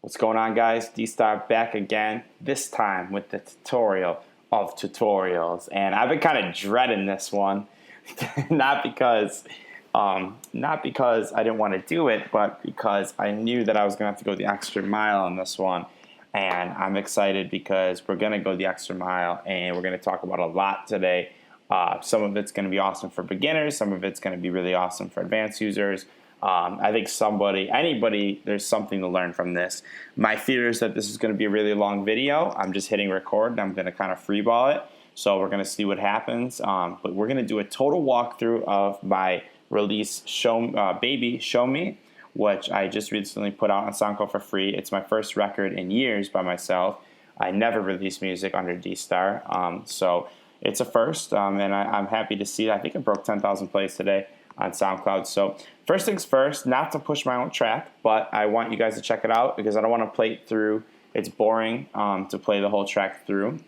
What's going on, guys? Dstar back again, this time with the tutorial of tutorials. And I've been kind of dreading this one, not because I didn't want to do it, but because I knew that I was going to have to go the extra mile on this one. And I'm excited because we're going to go the extra mile, and we're going to talk about a lot today. Some of it's going to be awesome for beginners. Some of it's going to be really awesome for advanced users. I think anybody, there's something to learn from this. My fear is that this is going to be a really long video. I'm just hitting record, and I'm going to kind of freeball it. So we're going to see what happens. But we're going to do a total walkthrough of my release, Baby Show Me, which I just recently put out on SoundCloud for free. It's my first record in years by myself. I never released music under Dstar. So it's a first, and I'm happy to see it. I think it broke 10,000 plays today on SoundCloud. So first things first, not to push my own track, but I want you guys to check it out because I don't want to play it through. It's boring to play the whole track through.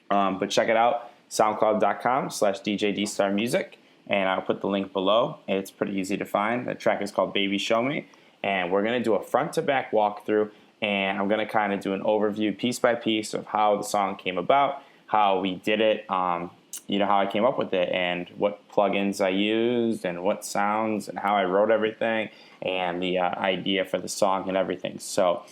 But check it out, soundcloud.com/DJDstarMusic, and I'll put the link below. It's pretty easy to find. The track is called Baby Show Me, and we're going to do a front-to-back walkthrough, and I'm going to kind of do an overview piece by piece of how the song came about, how we did it, how I came up with it, and what plugins I used, and what sounds, and how I wrote everything, and the idea for the song and everything. So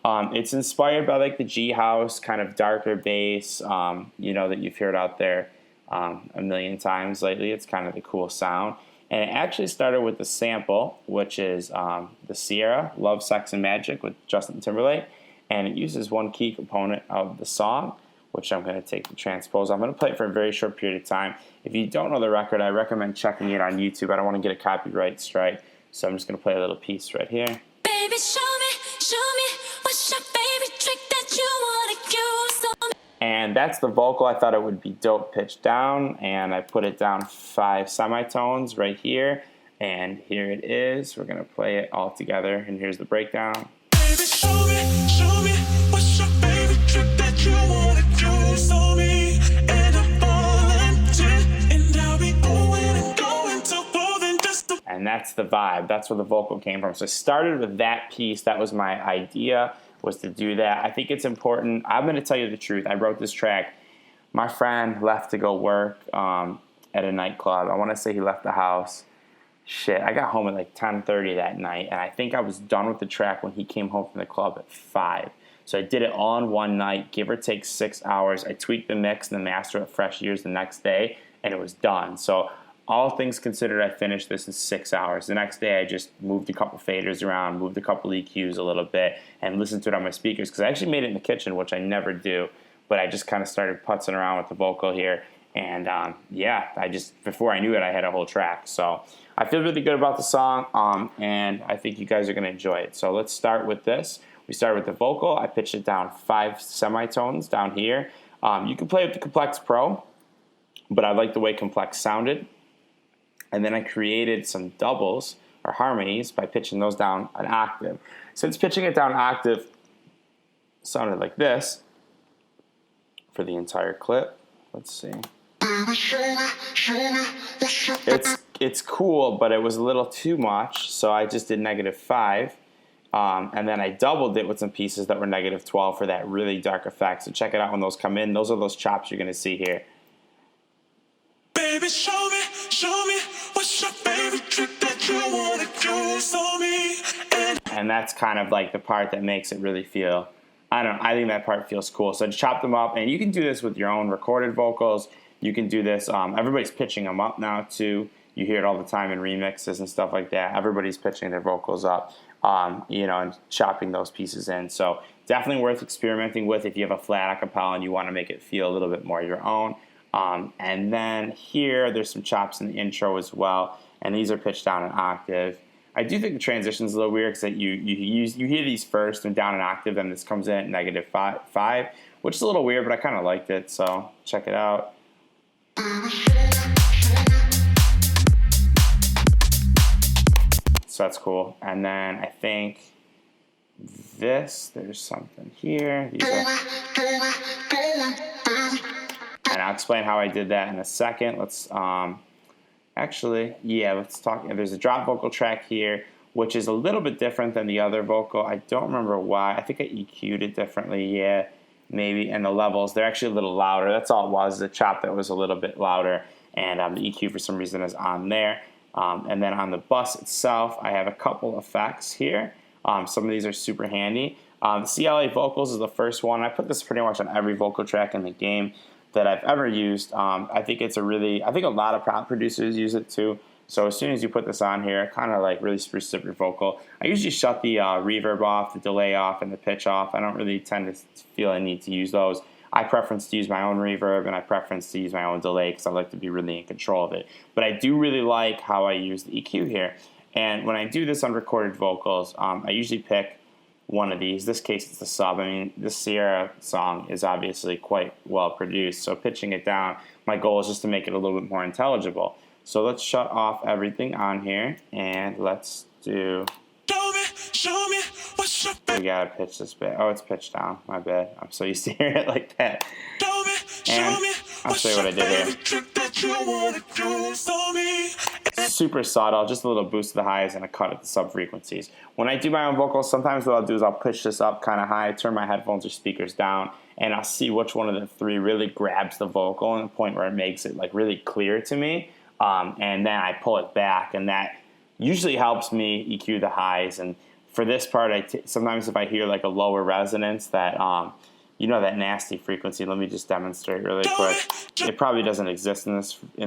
it's inspired by like the G house, kind of darker bass, that you've heard out there a million times lately. It's kind of the cool sound. And it actually started with the sample, which is the Sierra, Love, Sex, and Magic with Justin Timberlake. And it uses one key component of the song, which I'm going to take the transpose. I'm going to play it for a very short period of time. If you don't know the record, I recommend checking it on YouTube. I don't want to get a copyright strike, so I'm just going to play a little piece right here. Baby, show me, what's your favorite trick that you want to use on me? And that's the vocal. I thought it would be dope pitched down, and I put it down 5 semitones right here, and here it is. We're going to play it all together, and here's the breakdown. Baby, show me, what's your favorite trick that you want to use on me? And I'm volunteer, and I'll be going to more than just the... And that's the vibe. That's where the vocal came from. So I started with that piece. That was my idea, was to do that. I think it's important. I'm going to tell you the truth. I wrote this track. My friend left to go work at a nightclub. I want to say he left the house. Shit, I got home at like 10:30 that night, and I think I was done with the track when he came home from the club at 5. So I did it all in one night, give or take 6 hours. I tweaked the mix and the master at Fresh Ears the next day, and it was done. So all things considered, I finished this in 6 hours. The next day, I just moved a couple faders around, moved a couple EQs a little bit, and listened to it on my speakers, because I actually made it in the kitchen, which I never do, but I just kind of started putzing around with the vocal here, and before I knew it, I had a whole track. So I feel really good about the song, and I think you guys are going to enjoy it. So let's start with this. We started with the vocal. I pitched it down 5 semitones down here. You can play with the Complex Pro, but I like the way Complex sounded. And then I created some doubles or harmonies by pitching those down an octave. Since pitching it down an octave sounded like this for the entire clip, let's see. It's cool, but it was a little too much, so I just did -5. And then I doubled it with some pieces that were -12 for that really dark effect. So check it out when those come in. Those are those chops you're going to see here. Baby, show me, what's your favorite trick that you want to use on me? And that's kind of like the part that makes it really feel, I think that part feels cool. So I chop them up, and you can do this with your own recorded vocals. You can do this, everybody's pitching them up now too. You hear it all the time in remixes and stuff like that. Everybody's pitching their vocals up, and chopping those pieces in. So definitely worth experimenting with if you have a flat acapella and you want to make it feel a little bit more your own. And then here, there's some chops in the intro as well, and these are pitched down an octave. I do think the transition's a little weird because you hear these first and down an octave, and this comes in at -5, which is a little weird, but I kind of liked it, so check it out. So that's cool. And then I think there's something here. And I'll explain how I did that in a second. Let's let's talk. There's a drop vocal track here which is a little bit different than the other vocal. I don't remember why. I think I EQ'd it differently. Yeah, maybe. And the levels, they're actually a little louder. That's all it was. The chop that was a little bit louder, and the EQ for some reason is on there. And then on the bus itself, I have a couple effects here. Some of these are super handy. The CLA vocals is the first one. I put this pretty much on every vocal track in the game that I've ever used. I think a lot of prop producers use it too. So as soon as you put this on here, it kind of like really spruces up your vocal. I usually shut the reverb off, the delay off, and the pitch off. I don't really tend to feel I need to use those. I preference to use my own reverb, and I preference to use my own delay because I like to be really in control of it. But I do really like how I use the EQ here. And when I do this on recorded vocals, I usually pick one of these. This case, it's the sub. I mean, the Sierra song is obviously quite well produced, so pitching it down, my goal is just to make it a little bit more intelligible. So let's shut off everything on here, and let's do... We gotta pitch this bit. Oh, it's pitched down. My bad. I'm so used to hearing it like that. And I'll show you what I did here. Super subtle, just a little boost to the highs and a cut at the sub frequencies. When I do my own vocals, sometimes what I'll do is I'll pitch this up kind of high, turn my headphones or speakers down, and I'll see which one of the three really grabs the vocal and the point where it makes it like really clear to me. And then I pull it back, and that usually helps me EQ the highs. And for this part, sometimes if I hear like a lower resonance, that that nasty frequency. Let me just demonstrate really quick. It probably doesn't exist in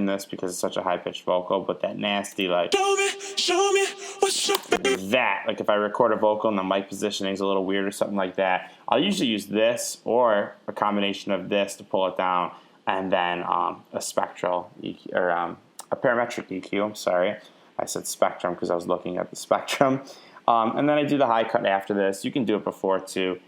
this because it's such a high pitched vocal, but that nasty like that. Like if I record a vocal and the mic positioning is a little weird or something like that, I'll usually use this or a combination of this to pull it down, and then a spectral EQ, or a parametric EQ. I'm sorry, I said spectrum because I was looking at the spectrum. And then I do the high cut after this. You can do it before too,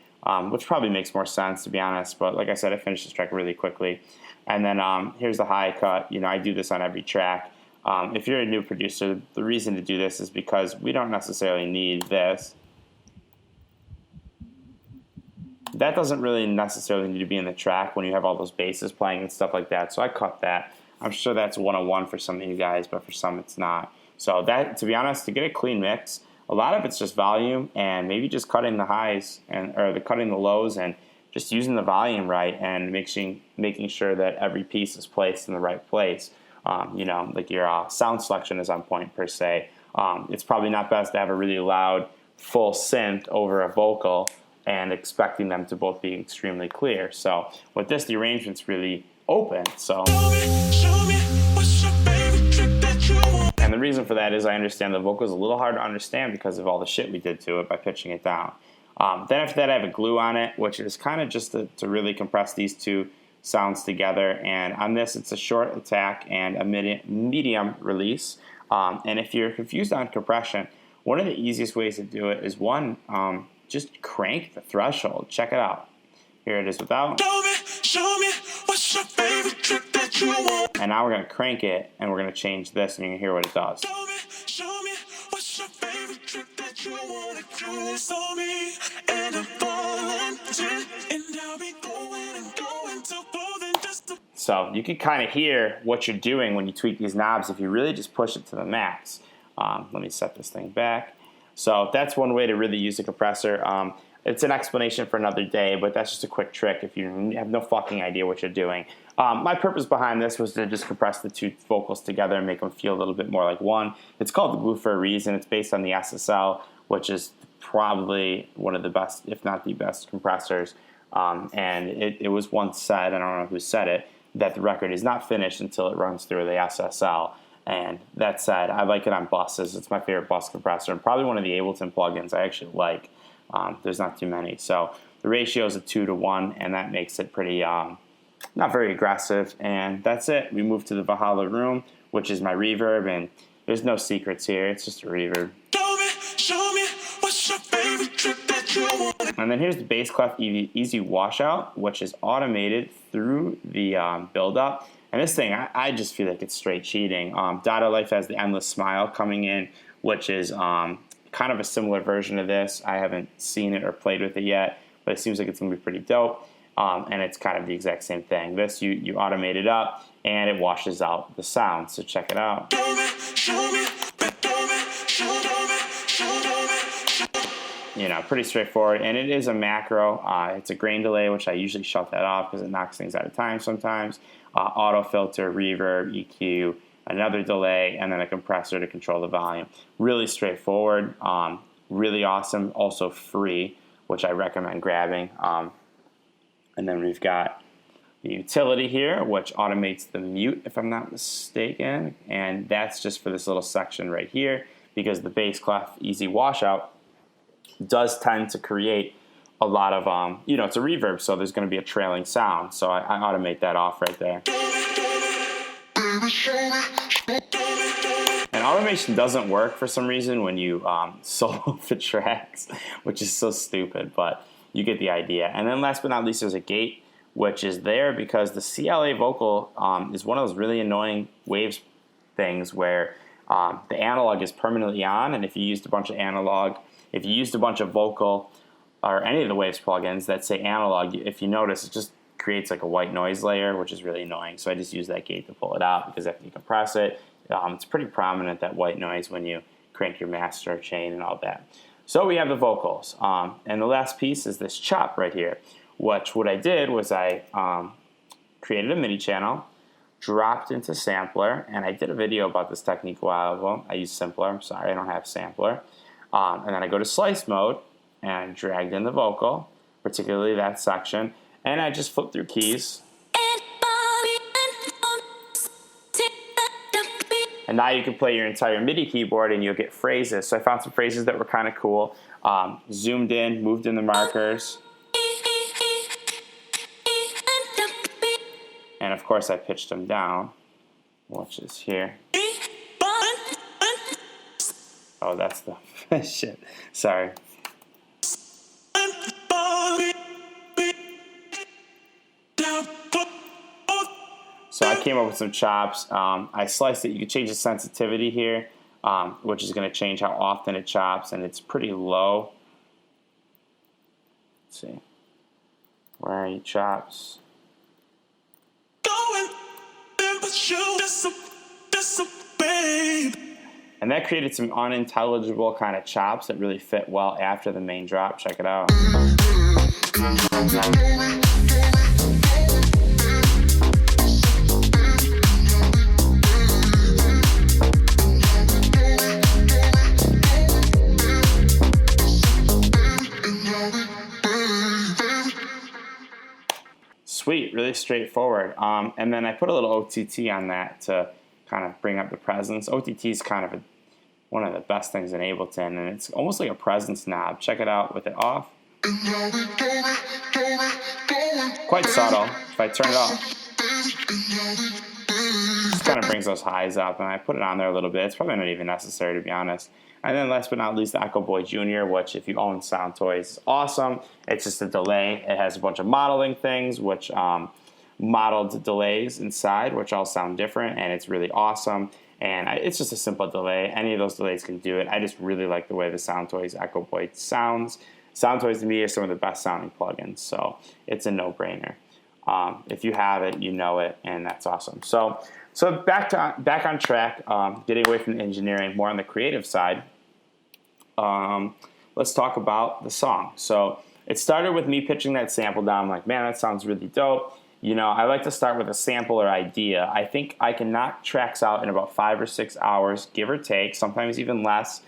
which probably makes more sense to be honest. But like I said, I finished this track really quickly. And then here's the high cut. I do this on every track. If you're a new producer, the reason to do this is because we don't necessarily need this. That doesn't really necessarily need to be in the track when you have all those basses playing and stuff like that. So I cut that. I'm sure that's 101 for some of you guys, but for some it's not. So that, to be honest, to get a clean mix, a lot of it's just volume and maybe just cutting the highs or cutting the lows and just using the volume right and making sure that every piece is placed in the right place. Like your sound selection is on point per se. It's probably not best to have a really loud full synth over a vocal and expecting them to both be extremely clear. So with this, the arrangement's really open. So. And the reason for that is I understand the vocal is a little hard to understand because of all the shit we did to it by pitching it down. Then after that, I have a glue on it, which is kind of just to really compress these two sounds together. And on this, it's a short attack and a medium release. And if you're confused on compression, one of the easiest ways to do it is just crank the threshold. Check it out. Here it is without. And now we're going to crank it, and we're going to change this, and you can hear what it does. So you can kind of hear what you're doing when you tweak these knobs if you really just push it to the max. Let me set this thing back. So that's one way to really use a compressor. It's an explanation for another day, but that's just a quick trick if you have no fucking idea what you're doing. My purpose behind this was to just compress the two vocals together and make them feel a little bit more like one. It's called the glue for a reason. It's based on the SSL, which is probably one of the best, if not the best, compressors. And it was once said, I don't know who said it, that the record is not finished until it runs through the SSL. And that said, I like it on buses. It's my favorite bus compressor, and probably one of the Ableton plugins I actually like. There's not too many. So the ratio is a 2-to-1, and that makes it pretty, not very aggressive. And that's it. We move to the Baja room, which is my reverb, and there's no secrets here. It's just a reverb. And then here's the bass clef easy washout, which is automated through the build-up. And this thing, I just feel like it's straight cheating. Dada Life has the Endless Smile coming in, which is kind of a similar version of this. I haven't seen it or played with it yet, but it seems like it's going to be pretty dope. And it's kind of the exact same thing. This, you automate it up, and it washes out the sound. So check it out. pretty straightforward. And it is a macro. It's a grain delay, which I usually shut that off because it knocks things out of time sometimes. Auto filter, reverb, EQ, another delay, and then a compressor to control the volume. Really straightforward. Really awesome. Also free, which I recommend grabbing. And then we've got the utility here, which automates the mute, if I'm not mistaken. And that's just for this little section right here, because the bass clef easy washout does tend to create a lot of, it's a reverb, so there's going to be a trailing sound. So I automate that off right there. And automation doesn't work for some reason when you solo the tracks, which is so stupid, but you get the idea. And then last but not least, there's a gate, which is there because the CLA vocal is one of those really annoying waves things where the analog is permanently on, and if you used a bunch of vocal or any of the Waves plugins that say analog, if you notice, it just creates like a white noise layer, which is really annoying. So I just use that gate to pull it out because after you compress it, it's pretty prominent, that white noise, when you crank your master chain and all that. So we have the vocals. And the last piece is this chop right here, which what I did was I created a MIDI channel, dropped into sampler, and I did a video about this technique a while ago. I use Simpler. I'm sorry, I don't have sampler. And then I go to slice mode and dragged in the vocal, particularly that section, and I just flip through keys. And now you can play your entire MIDI keyboard and you'll get phrases. So I found some phrases that were kind of cool. Zoomed in, moved in the markers. And of course I pitched them down, which is here. Oh, that's the shit. Sorry. So I came up with some chops. I sliced it. You can change the sensitivity here, which is going to change how often it chops, and it's pretty low. Let's see. Where are you, chops? And that created some unintelligible kind of chops that really fit well after the main drop. Check it out. Sweet, really straightforward. And then I put a little OTT on that to kind of bring up the presence. OTT is kind of one of the best things in Ableton, and it's almost like a presence knob. Check it out with it off. Quite subtle. If I turn it off, it kind of brings those highs up, and I put it on there a little bit. It's probably not even necessary, to be honest. And then last but not least, the Echo Boy Jr., which if you own Sound Toys is awesome. It's just a delay. It has a bunch of modeling things, which modeled delays inside, which all sound different, and it's really awesome. And it's just a simple delay. Any of those delays can do it. I just really like the way the Sound Toys Echo Boy sounds. Sound Toys to me are some of the best sounding plugins, so it's a no-brainer. If you have it, you know it, and that's awesome. So back on track, getting away from the engineering, more on the creative side. Let's talk about the song. So it started with me pitching that sample down. I'm like, man, that sounds really dope. I like to start with a sample or idea. I think I can knock tracks out in about 5 or 6 hours, give or take, sometimes even less,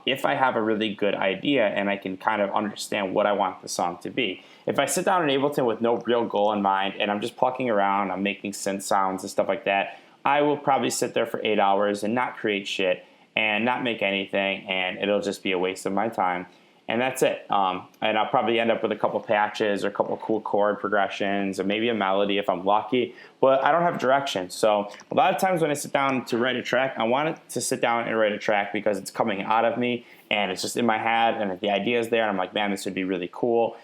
if I have a really good idea and I can kind of understand what I want the song to be. If I sit down in Ableton with no real goal in mind and I'm just plucking around, I'm making synth sounds and stuff like that, I will probably sit there for 8 hours and not create shit and not make anything, and it'll just be a waste of my time. And that's it. And I'll probably end up with a couple patches or a couple cool chord progressions or maybe a melody if I'm lucky, but I don't have direction. So a lot of times when I sit down to write a track, I want it to sit down and write a track because it's coming out of me and it's just in my head and the idea is there and I'm like, man, this would be really cool,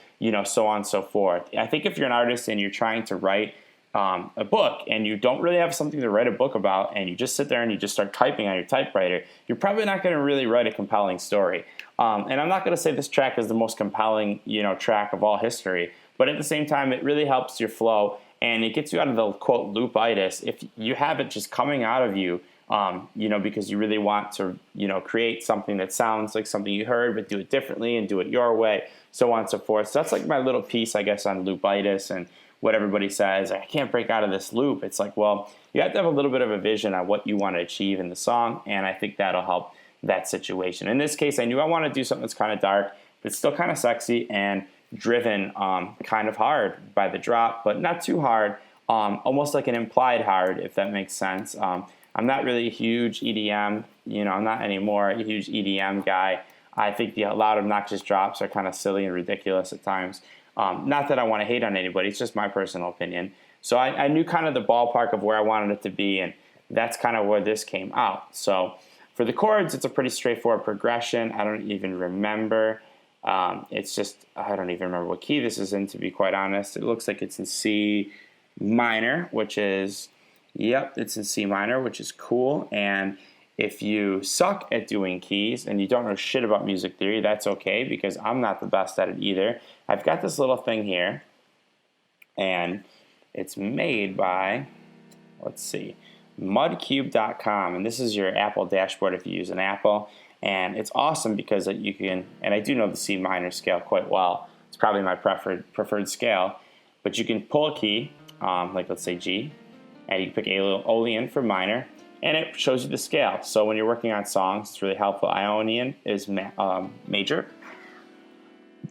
so on and so forth. I think if you're an artist and you're trying to write a book and you don't really have something to write a book about and you just sit there and you just start typing on your typewriter, you're probably not going to really write a compelling story. And I'm not going to say this track is the most compelling, track of all history, but at the same time, it really helps your flow and it gets you out of the quote loopitis. If you have it just coming out of you because you really want to, create something that sounds like something you heard, but do it differently and do it your way, so on and so forth. So that's like my little piece, I guess, on loopitis and what everybody says, I can't break out of this loop. It's like, well, you have to have a little bit of a vision on what you want to achieve in the song, and I think that'll help that situation. In this case, I knew I wanted to do something that's kind of dark, but still kind of sexy and driven, kind of hard by the drop, but not too hard, almost like an implied hard, if that makes sense. I'm not really a huge EDM, I'm not anymore a huge EDM guy. I think the loud, obnoxious drops are kind of silly and ridiculous at times. Not that I want to hate on anybody, it's just my personal opinion. So I knew kind of the ballpark of where I wanted it to be, and that's kind of where this came out. So for the chords, it's a pretty straightforward progression. I don't even remember. It's just, I don't even remember what key this is in, to be quite honest. It looks like it's in C minor, which is, it's in C minor, which is cool. And if you suck at doing keys and you don't know shit about music theory, that's okay, because I'm not the best at it either. I've got this little thing here, and it's made by, mudcube.com, and this is your Apple dashboard if you use an Apple. And it's awesome because you can, and I do know the C minor scale quite well. It's probably my preferred scale, but you can pull a key, like let's say G, and you can pick Aeolian for minor, and it shows you the scale. So when you're working on songs, it's really helpful. Ionian is major.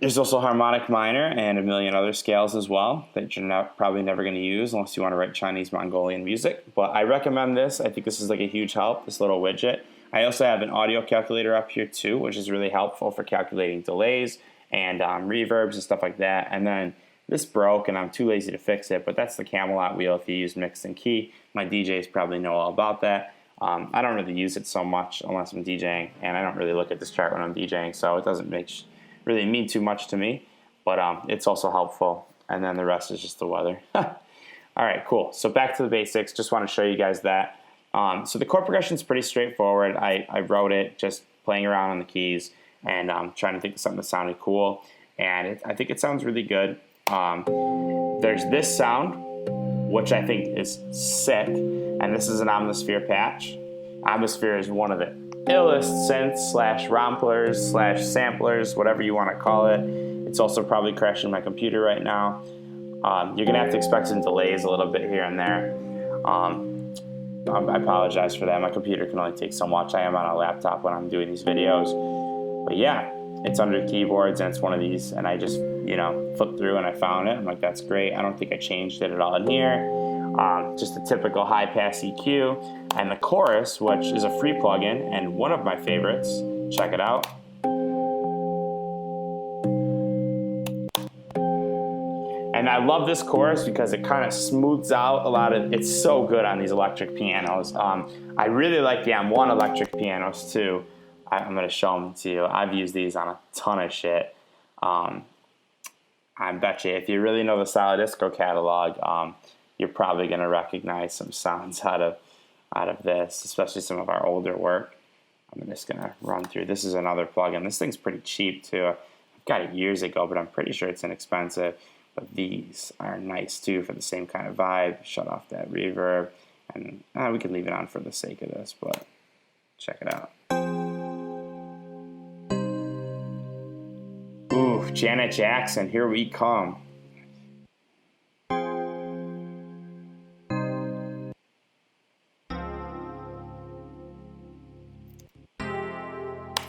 There's also harmonic minor and a million other scales as well that you're probably never going to use unless you want to write Chinese Mongolian music. But I recommend this. I think this is like a huge help, this little widget. I also have an audio calculator up here too, which is really helpful for calculating delays and reverbs and stuff like that. And then this broke, and I'm too lazy to fix it, but that's the Camelot Wheel if you use mix and key. My DJs probably know all about that. I don't really use it so much unless I'm DJing, and I don't really look at this chart when I'm DJing, so it doesn't really mean too much to me, but it's also helpful. And then the rest is just the weather. All right, cool. So back to the basics. Just want to show you guys that. So the chord progression is pretty straightforward. I wrote it just playing around on the keys and trying to think of something that sounded cool, and I think it sounds really good. There's this sound, which I think is sick, and this is an Atmosphere patch. Atmosphere is one of the illest synths / romplers / samplers, whatever you want to call it. It's also probably crashing my computer right now. You're going to have to expect some delays a little bit here and there. I apologize for that. My computer can only take so much. I am on a laptop when I'm doing these videos. But yeah, it's under keyboards, and it's one of these, and I just, flipped through and I found it. I'm like, that's great. I don't think I changed it at all in here. Just a typical high-pass EQ. And the chorus, which is a free plugin and one of my favorites. Check it out. And I love this chorus because it kind of smooths out a lot of, it's so good on these electric pianos. I really like the M1 electric pianos too. I'm going to show them to you. I've used these on a ton of shit. I bet you if you really know the Solid Disco catalog, you're probably going to recognize some sounds out of this, especially some of our older work. I'm just going to run through. This is another plugin. This thing's pretty cheap too. I've got it years ago, but I'm pretty sure it's inexpensive. But these are nice too for the same kind of vibe. Shut off that reverb, and we can leave it on for the sake of this, but check it out. Ooh, Janet Jackson, here we come.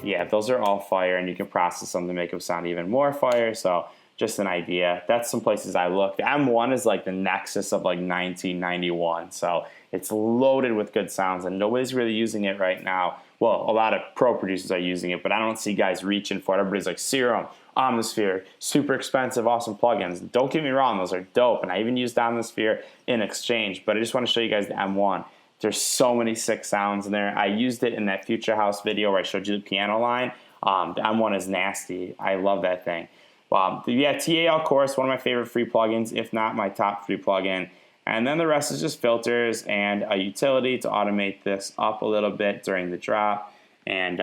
Yeah, those are all fire, and you can process them to make them sound even more fire, so just an idea. That's some places I looked. The M1 is like the nexus of like 1991, so it's loaded with good sounds, and nobody's really using it right now. Well, a lot of pro producers are using it, but I don't see guys reaching for it. Everybody's like Serum, Atmosphere, super expensive, awesome plugins. Don't get me wrong, those are dope, and I even used Atmosphere in exchange, but I just want to show you guys the M1. There's so many sick sounds in there. I used it in that Future House video where I showed you the piano line. The M1 is nasty. I love that thing. Yeah, TAL Chorus, one of my favorite free plugins, if not my top free plugin. And then the rest is just filters and a utility to automate this up a little bit during the drop. And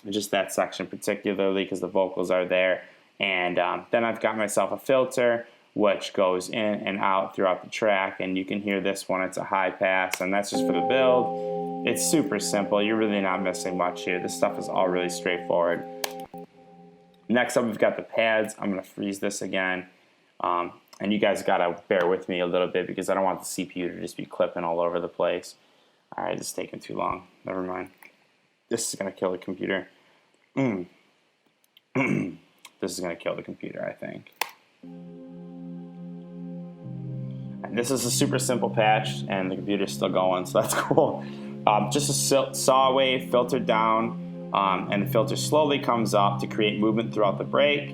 just that section particularly because the vocals are there. And then I've got myself a filter which goes in and out throughout the track. And you can hear this one, it's a high pass, and that's just for the build. It's super simple. You're really not missing much here. This stuff is all really straightforward. Next up, we've got the pads. I'm going to freeze this again. And you guys got to bear with me a little bit because I don't want the CPU to just be clipping all over the place. All right, it's taking too long. Never mind. This is going to kill the computer. This is going to kill the computer, I think. And this is a super simple patch, and the computer's still going, so that's cool. Just a saw wave filtered down, and the filter slowly comes up to create movement throughout the break.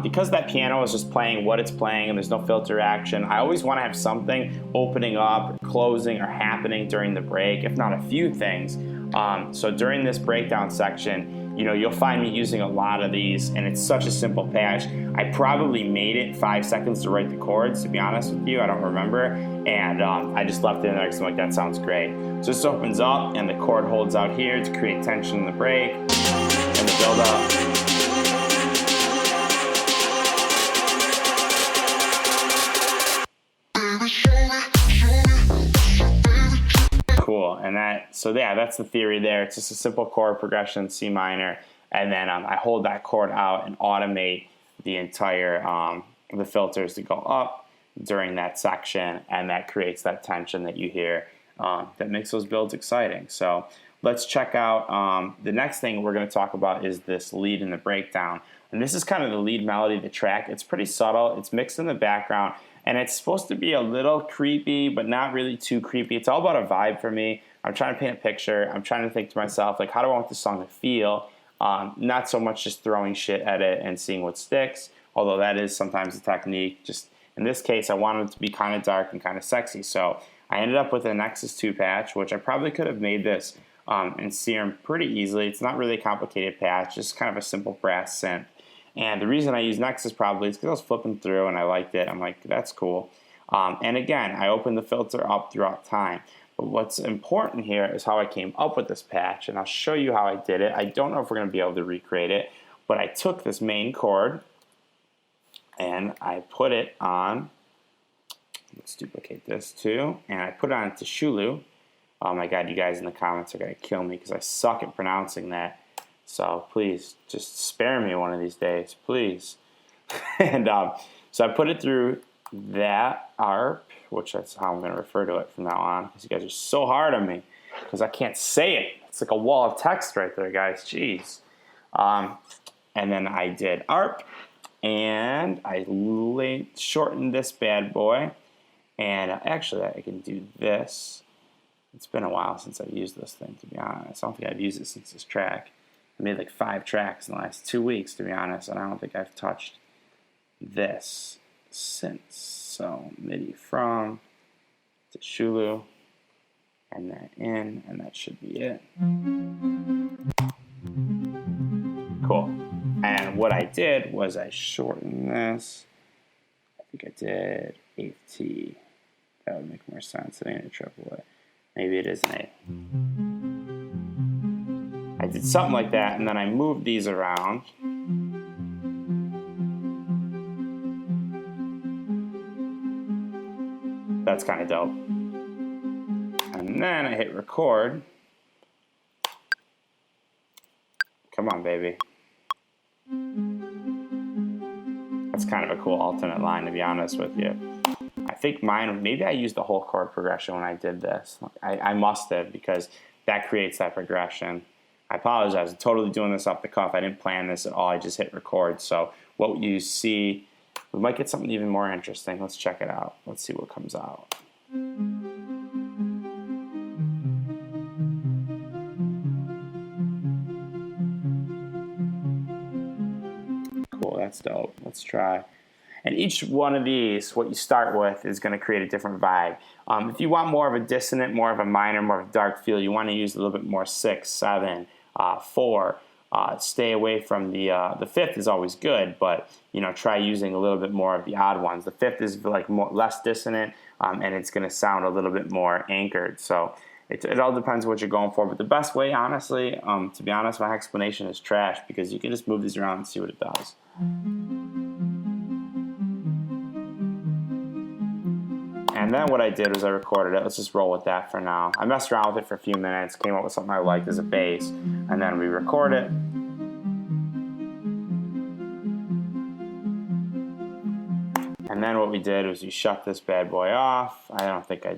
Because that piano is just playing what it's playing and there's no filter action, I always want to have something opening up, closing, or happening during the break, if not a few things. So during this breakdown section, you'll find me using a lot of these, and it's such a simple patch. I probably made it 5 seconds to write the chords, to be honest with you. I don't remember. And I just left it in there because I'm like, that sounds great. So this opens up, and the chord holds out here to create tension in the break and the build up. Cool, and that's the theory there. It's just a simple chord progression, C minor, and then I hold that chord out and automate the entire the filters to go up during that section, and that creates that tension that you hear that makes those builds exciting. So let's check out the next thing we're going to talk about is this lead in the breakdown, and this is kind of the lead melody of the track. It's pretty subtle. It's mixed in the background. And it's supposed to be a little creepy, but not really too creepy. It's all about a vibe for me. I'm trying to paint a picture. I'm trying to think to myself, like, how do I want this song to feel? Not so much just throwing shit at it and seeing what sticks, although that is sometimes a technique. Just in this case, I wanted it to be kind of dark and kind of sexy. So I ended up with a Nexus 2 patch, which I probably could have made this in Serum pretty easily. It's not really a complicated patch, just kind of a simple brass synth. And the reason I use Nexus probably is because I was flipping through and I liked it. I'm like, that's cool. And again, I opened the filter up throughout time. But what's important here is how I came up with this patch, and I'll show you how I did it. I don't know if we're going to be able to recreate it, but I took this main chord and I put it on, let's duplicate this too, and I put it on Tshulu. Oh my God, you guys in the comments are going to kill me because I suck at pronouncing that. So please, just spare me one of these days, please. And so I put it through that ARP, which that's how I'm going to refer to it from now on, because you guys are so hard on me, because I can't say it. It's like a wall of text right there, guys. Jeez. And then I did ARP, and I shortened this bad boy. And actually, I can do this. It's been a while since I've used this thing, to be honest. I don't think I've used it since this track. I made like 5 tracks in the last 2 weeks, to be honest, and I don't think I've touched this since. So MIDI from to Tshulu, and that in, and that should be it. Cool. And what I did was I shortened this. I think I did 8T. That would make more sense. It ain't a triplet. Maybe it is an 8. I did something like that, and then I moved these around. That's kind of dope. And then I hit record. Come on, baby. That's kind of a cool alternate line, to be honest with you. I think mine, maybe I used the whole chord progression when I did this. I must have, because that creates that progression. I apologize. I'm totally doing this off the cuff. I didn't plan this at all. I just hit record. So what you see, we might get something even more interesting. Let's check it out. Let's see what comes out. Cool, that's dope. Let's try. And each one of these, what you start with, is going to create a different vibe. If you want more of a dissonant, more of a minor, more of a dark feel, you want to use a little bit more 6, 7, 4. Stay away from the 5th is always good, but try using a little bit more of the odd ones. The 5th is like less dissonant, and it's going to sound a little bit more anchored. So it all depends what you're going for. But the best way, honestly, to be honest, my explanation is trash, because you can just move these around and see what it does. And And then what I did was I recorded it. Let's just roll with that for now. I messed around with it for a few minutes, came up with something I liked as a bass, and then we record it. And then what we did was we shut this bad boy off. I think I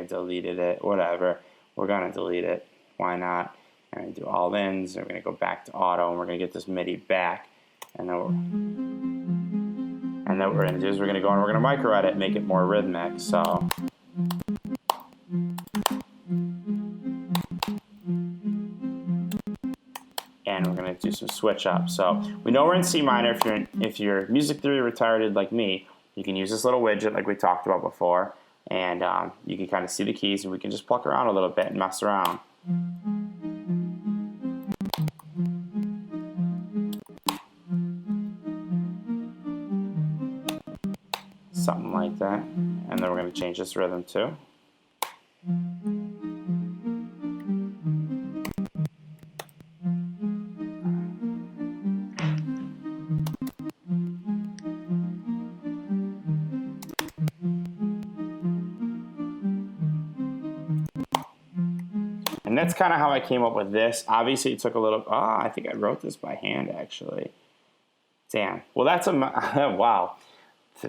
deleted it. Whatever. We're gonna delete it. Why not? And I do all ins. And we're gonna go back to auto, and we're gonna get this MIDI back. And then what we're gonna do is we're gonna go and we're gonna micro edit, make it more rhythmic. So. And we're gonna do some switch up. So we know we're in C minor. If you're music theory retarded like me, you can use this little widget like we talked about before, and you can kind of see the keys, and we can just pluck around a little bit and mess around. Something like that. And then we're going to change this rhythm too. And that's kind of how I came up with this. Obviously, it took a little. I think I wrote this by hand, actually. Damn. Well, that's a wow.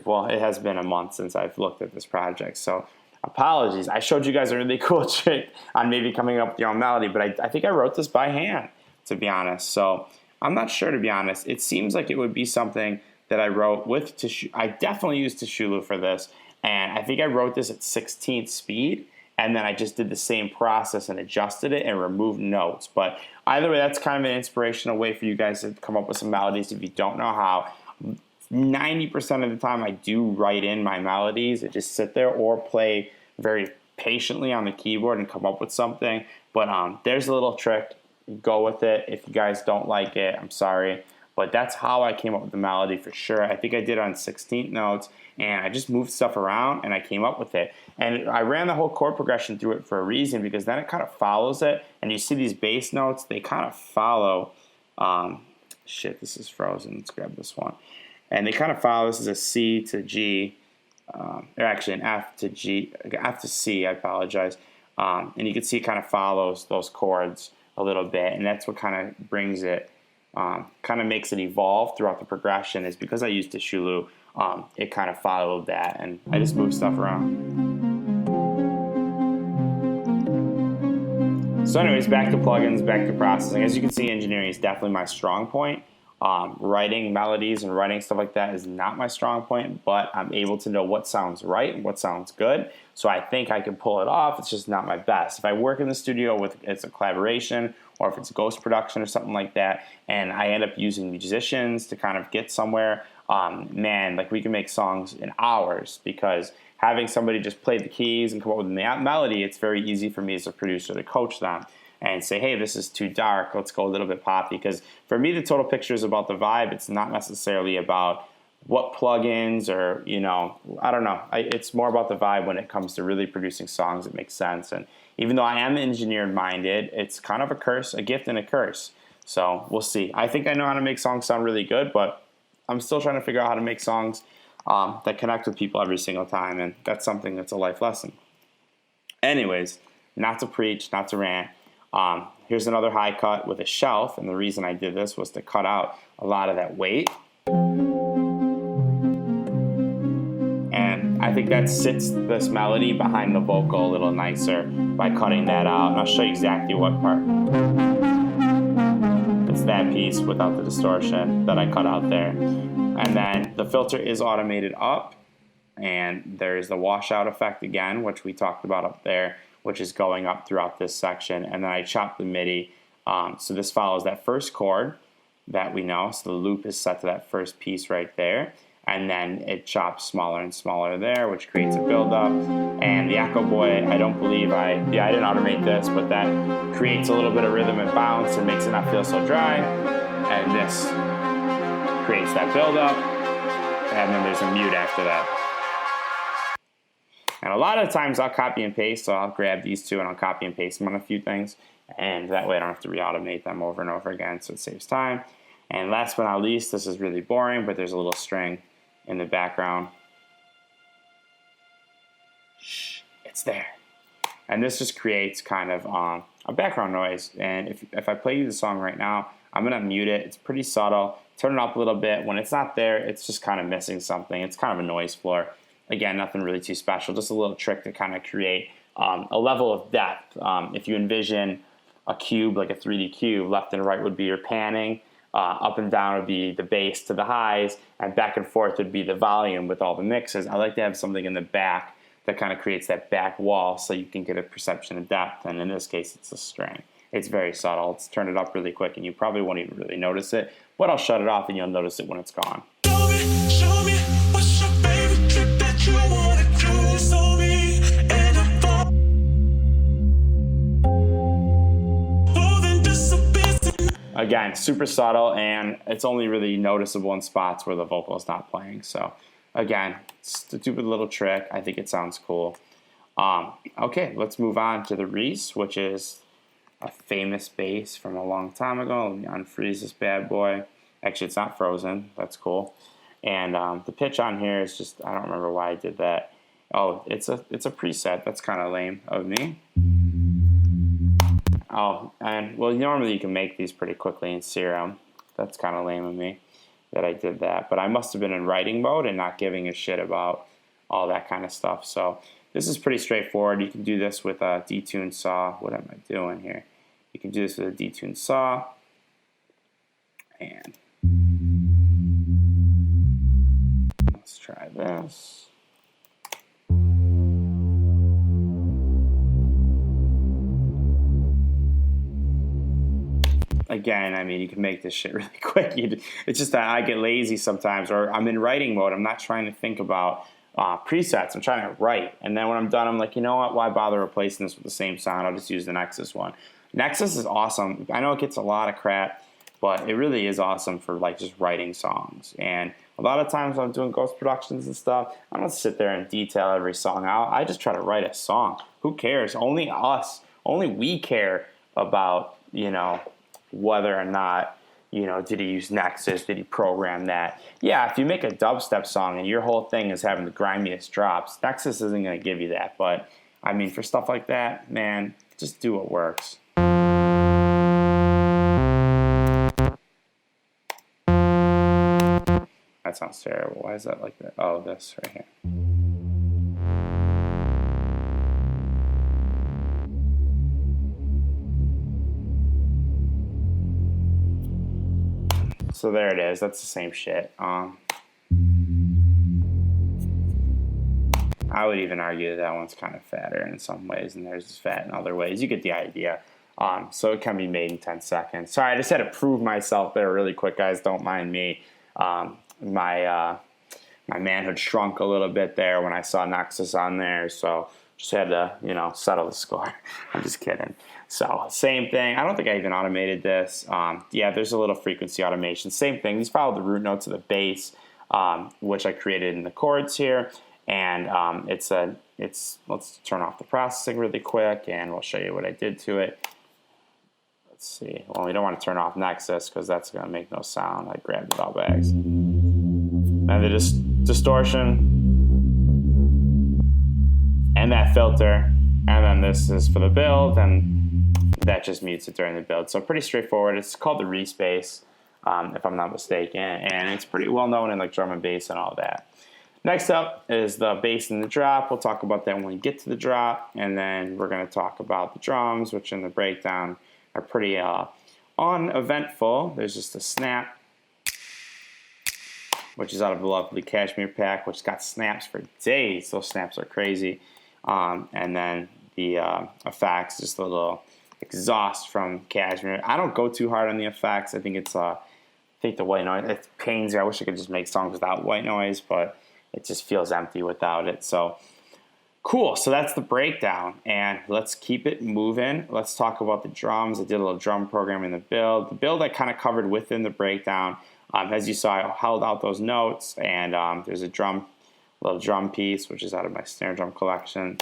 Well, it has been a month since I've looked at this project, so apologies. I showed you guys a really cool trick on maybe coming up with your own melody, but I think I wrote this by hand, to be honest. So I'm not sure, to be honest. It seems like it would be something that I wrote with I definitely used Tishulu for this, and I think I wrote this at 16th speed. And then I just did the same process and adjusted it and removed notes. But either way, that's kind of an inspirational way for you guys to come up with some melodies if you don't know how. 90% of the time I do write in my melodies. I just sit there or play very patiently on the keyboard and come up with something. But there's a little trick. Go with it. If you guys don't like it, I'm sorry. But that's how I came up with the melody for sure. I think I did it on 16th notes, and I just moved stuff around, and I came up with it. And I ran the whole chord progression through it for a reason, because then it kind of follows it. And you see these bass notes, they kind of follow. This is frozen. Let's grab this one. And they kind of follow. This is a C to G, or actually an F to G, F to C, I apologize. And you can see it kind of follows those chords a little bit, and that's what kind of brings it, kind of makes it evolve throughout the progression, is because I used Tishulu, it kind of followed that, and I just moved stuff around. So anyways, back to plugins, back to processing. As you can see, engineering is definitely my strong point. Writing melodies and writing stuff like that is not my strong point, but I'm able to know what sounds right and what sounds good. So I think I can pull it off. It's just not my best. If I work in the studio with it's a collaboration, or if it's ghost production or something like that, and I end up using musicians to kind of get somewhere, man, like we can make songs in hours, because having somebody just play the keys and come up with a melody, it's very easy for me as a producer to coach them and say, hey, this is too dark, let's go a little bit poppy. Because for me, the total picture is about the vibe. It's not necessarily about what plugins or, I don't know. It's more about the vibe when it comes to really producing songs that make sense. And even though I am engineer-minded, it's kind of a gift and a curse. So we'll see. I think I know how to make songs sound really good, but I'm still trying to figure out how to make songs that connect with people every single time. And that's something that's a life lesson. Anyways, not to preach, not to rant. Here's another high cut with a shelf, and the reason I did this was to cut out a lot of that weight. And I think that sits this melody behind the vocal a little nicer by cutting that out. And I'll show you exactly what part. It's that piece without the distortion that I cut out there. And then the filter is automated up, and there's the washout effect again, which we talked about up there, which is going up throughout this section. And then I chopped the MIDI. So this follows that first chord that we know. So the loop is set to that first piece right there. And then it chops smaller and smaller there, which creates a buildup. And the Echo Boy, I don't believe I didn't automate this, but that creates a little bit of rhythm and bounce and makes it not feel so dry. And this creates that buildup. And then there's a mute after that. And a lot of times I'll copy and paste, so I'll grab these two and I'll copy and paste them on a few things. And that way I don't have to re-automate them over and over again, so it saves time. And last but not least, this is really boring, but there's a little string in the background. it's there. And this just creates kind of a background noise. And if I play you the song right now, I'm going to mute it. It's pretty subtle. Turn it up a little bit. When it's not there, it's just kind of missing something. It's kind of a noise floor. Again, nothing really too special. Just a little trick to kind of create a level of depth. If you envision a cube, like a 3D cube, left and right would be your panning. Up and down would be the bass to the highs, and back and forth would be the volume with all the mixes. I like to have something in the back that kind of creates that back wall so you can get a perception of depth, and in this case it's a string. It's very subtle. Let's turn it up really quick and you probably won't even really notice it, but I'll shut it off and you'll notice it when it's gone. Show me what's your favorite trick that you wanna do. Show me, and I'm falling just a bit. Again, super subtle, and it's only really noticeable in spots where the vocal is not playing. So again, it's a stupid little trick. I think it sounds cool. Okay, let's move on to the Reefs, which is a famous bass from a long time ago. Let me unfreeze this bad boy. Actually, it's not frozen. That's cool. And the pitch on here is just, I don't remember why I did that. Oh, it's a preset. That's kind of lame of me. Oh, and well, normally you can make these pretty quickly in Serum. That's kind of lame of me that I did that. But I must have been in writing mode and not giving a shit about all that kind of stuff. So this is pretty straightforward. You can do this with a detuned saw. What am I doing here? You can do this with a detuned saw. And let's try this. Again, I mean, you can make this shit really quick. It's just that I get lazy sometimes, or I'm in writing mode. I'm not trying to think about presets. I'm trying to write. And then when I'm done, I'm like, you know what? Why bother replacing this with the same sound? I'll just use the Nexus one. Nexus is awesome. I know it gets a lot of crap, but it really is awesome for like just writing songs. And a lot of times when I'm doing ghost productions and stuff, I don't sit there and detail every song out. I just try to write a song. Who cares? Only us. Only we care about, you know, whether or not, you know, did he use Nexus? Did he program that? Yeah, if you make a dubstep song and your whole thing is having the grimiest drops, Nexus isn't going to give you that. But, I mean, for stuff like that, man, just do what works. That sounds terrible. Why is that like that? Oh, this right here. So there it is. That's the same shit. I would even argue that one's kind of fatter in some ways, and theirs is fat in other ways. You get the idea. So it can be made in 10 seconds. Sorry, I just had to prove myself there really quick, guys. Don't mind me. My manhood shrunk a little bit there when I saw Nexus on there, so just had to, you know, settle the score. I'm just kidding. So same thing. I don't think I even automated this. Yeah, there's a little frequency automation. Same thing. These follow the root notes of the bass, which I created in the chords here. And let's turn off the processing really quick, and we'll show you what I did to it. Let's see. Well, we don't want to turn off Nexus because that's going to make no sound. I grabbed it all bags. And the distortion and that filter, and then this is for the build, and that just mutes it during the build. So pretty straightforward. It's called the Reefs bass, if I'm not mistaken, and it's pretty well known in like drum and bass and all that. Next up is the bass and the drop. We'll talk about that when we get to the drop, and then we're going to talk about the drums, which in the breakdown are pretty uneventful. There's just a snap, which is out of the lovely Cashmere pack, which got snaps for days. Those snaps are crazy. And then the effects, just a little exhaust from Cashmere. I don't go too hard on the effects. I think it's I think the white noise, it pains me. I wish I could just make songs without white noise, but it just feels empty without it. So cool. So that's the breakdown, and let's keep it moving. Let's talk about the drums. I did a little drum program in the build. The build I kind of covered within the breakdown. As you saw, I held out those notes, and there's a little drum piece, which is out of my snare drum collection.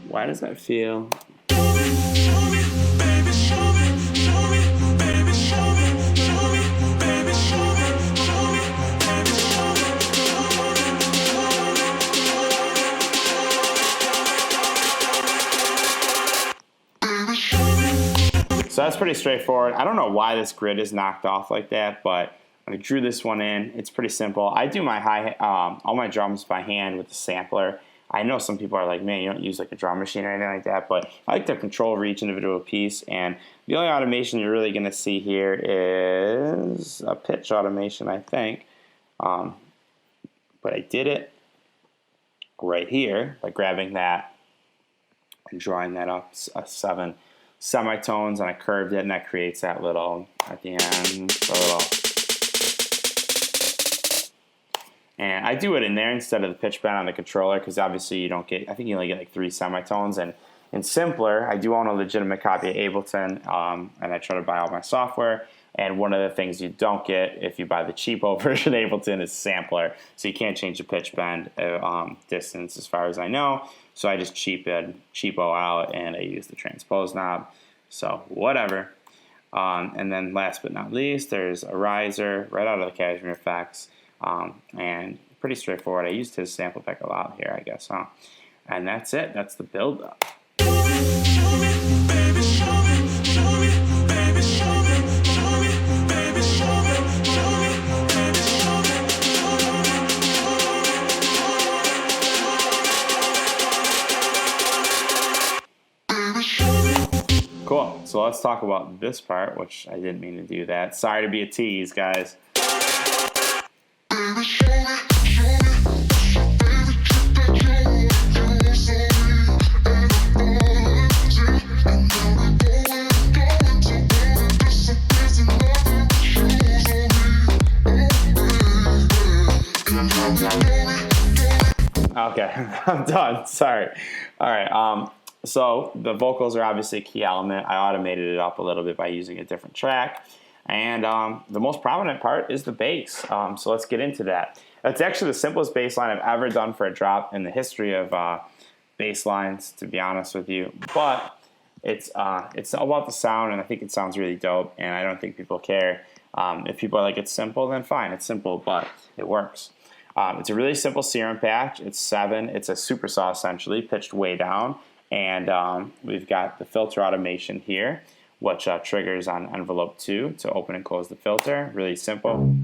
Why does that feel? Show me, baby, show me, show pretty straightforward. I don't know why this grid is knocked off like that, but I drew this one in. It's pretty simple. I do my all my drums by hand with the sampler. I know some people are like, man, you don't use like a drum machine or anything like that, but I like to control each individual piece. And the only automation you're really going to see here is a pitch automation, I think. But I did it right here by grabbing that and drawing that up 7 semitones, and I curved it, and that creates that little, at the end, a little. And I do it in there instead of the pitch bend on the controller, because obviously you don't get, I think you only get like 3 semitones. And in Simpler, I do own a legitimate copy of Ableton, and I try to buy all my software. And one of the things you don't get if you buy the cheapo version of Ableton is sampler. So you can't change the pitch bend distance as far as I know. So I just cheapo out, and I use the transpose knob. So whatever. And then last but not least, there's a riser right out of the Cashmere Effects. And pretty straightforward. I used his sample pack a lot here, I guess, huh? And that's it. That's the build up. Cool. So let's talk about this part, which I didn't mean to do that. Sorry to be a tease, guys. Okay, I'm done. Sorry. All right. So the vocals are obviously a key element. I automated it up a little bit by using a different track. And the most prominent part is the bass. So let's get into that. That's actually the simplest bass line I've ever done for a drop in the history of bass lines, to be honest with you. But it's all about the sound, and I think it sounds really dope, and I don't think people care. If people are like, it's simple, then fine, it's simple, but it works. It's a really simple serum patch. It's 7. It's a super saw, essentially, pitched way down. And we've got the filter automation here, which triggers on envelope 2 to open and close the filter. Really simple.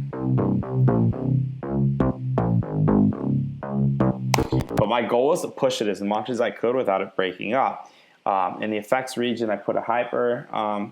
But my goal was to push it as much as I could without it breaking up. In the effects region, I put a hyper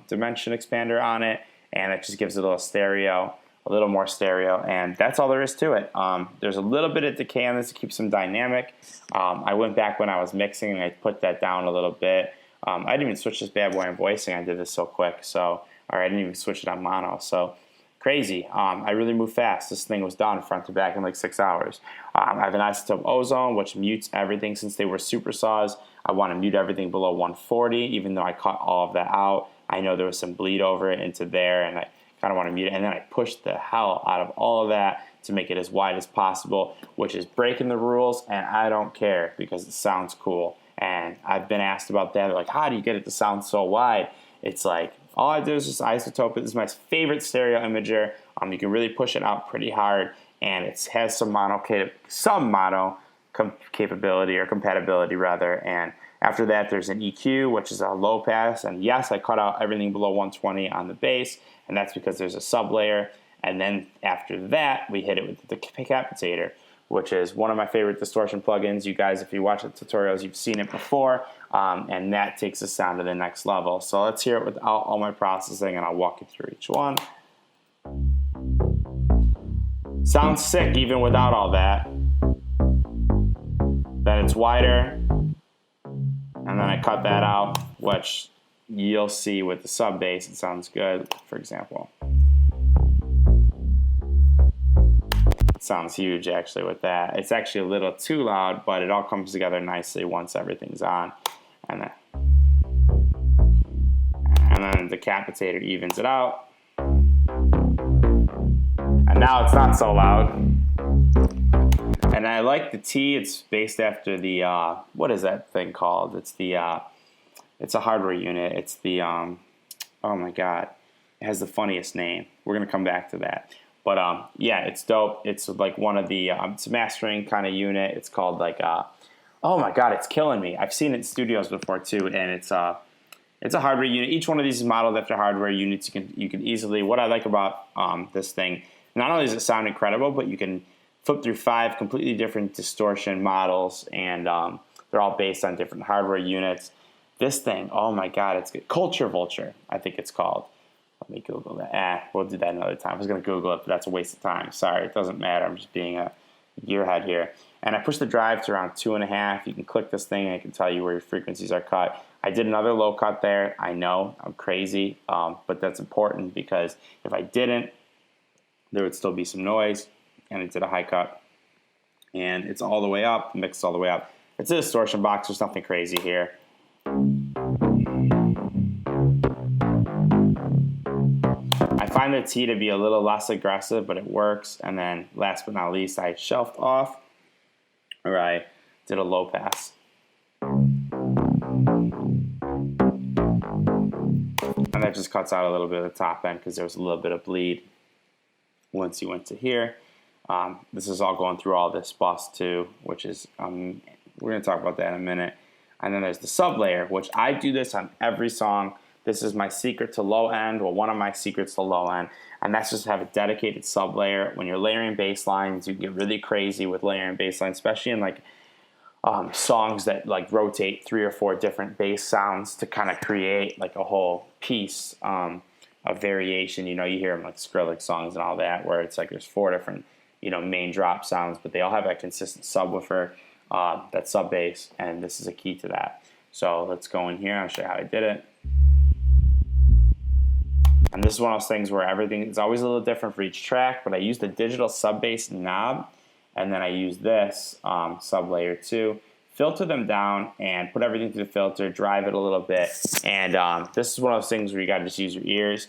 dimension expander on it, and it just gives it a little stereo. A little more stereo, and that's all there is to it. There's a little bit of decay on this to keep some dynamic. I went back when I was mixing and I put that down a little bit. I didn't even switch this bad boy on voicing. I did this so quick, I didn't even switch it on mono. So crazy. I really moved fast. This thing was done front to back in like 6 hours. I have an isotope ozone, which mutes everything. Since they were super saws, I want to mute everything below 140, even though I cut all of that out. I know there was some bleed over it into there, and I kind of want to mute it, and then I pushed the hell out of all of that to make it as wide as possible, which is breaking the rules, and I don't care because it sounds cool. And I've been asked about that. They're like, how do you get it to sound so wide? It's like, all I do is just isotope it. This is my favorite stereo imager. You can really push it out pretty hard, and it has some mono capability or compatibility rather. And after that, there's an EQ, which is a low pass. And yes, I cut out everything below 120 on the bass, and that's because there's a sub layer. And then after that, we hit it with the decapitator, which is one of my favorite distortion plugins. You guys, if you watch the tutorials, you've seen it before, and that takes the sound to the next level. So let's hear it without all my processing, and I'll walk you through each one. Sounds sick even without all that. Then it's wider, and then I cut that out, which you'll see with the sub bass. It sounds good, for example. It sounds huge actually with that. It's actually a little too loud, but it all comes together nicely once everything's on. And then the decapitator evens it out. And now it's not so loud. And I like the T. It's based after the what is that thing called? It's the it's a hardware unit. It's the oh my god, it has the funniest name. We're gonna come back to that. But yeah, it's dope. It's like one of the it's a mastering kind of unit. It's called like oh my god, it's killing me. I've seen it in studios before too, and it's it's a hardware unit. Each one of these is modeled after hardware units. You can easily, what I like about this thing, not only does it sound incredible, but you can flip through 5 completely different distortion models, and they're all based on different hardware units. This thing, oh my God, it's good. Culture Vulture, I think it's called. Let me Google that. We'll do that another time. I was going to Google it, but that's a waste of time. Sorry, it doesn't matter. I'm just being a gearhead here. And I push the drive to around 2.5. You can click this thing, and it can tell you where your frequencies are cut. I did another low cut there. I know, I'm crazy, but that's important because if I didn't, there would still be some noise, and I did a high cut. And it's all the way up, the mix is all the way up. It's a distortion box, there's nothing crazy here. I find the T to be a little less aggressive, but it works. And then last but not least, I shelved off, or I did a low pass. And that just cuts out a little bit of the top end because there was a little bit of bleed once you went to here. This is all going through all this bus too, which is, we're going to talk about that in a minute. And then there's the sub layer, which I do this on every song. This is my secret to low end, well, one of my secrets to low end, and that's just to have a dedicated sub layer. When you're layering bass lines, you get really crazy with layering bass lines, especially in like songs that like rotate 3 or 4 different bass sounds to kind of create like a whole piece of variation. You know, you hear them like Skrillex songs and all that, where it's like there's 4 different, you know, main drop sounds, but they all have that consistent subwoofer, that sub bass, and this is a key to that. So let's go in here. I'll show you how I did it. And this is one of those things where everything is always a little different for each track, but I use the digital sub bass knob, and then I use this sub layer too. Filter them down and put everything through the filter, drive it a little bit. And this is one of those things where you got to just use your ears.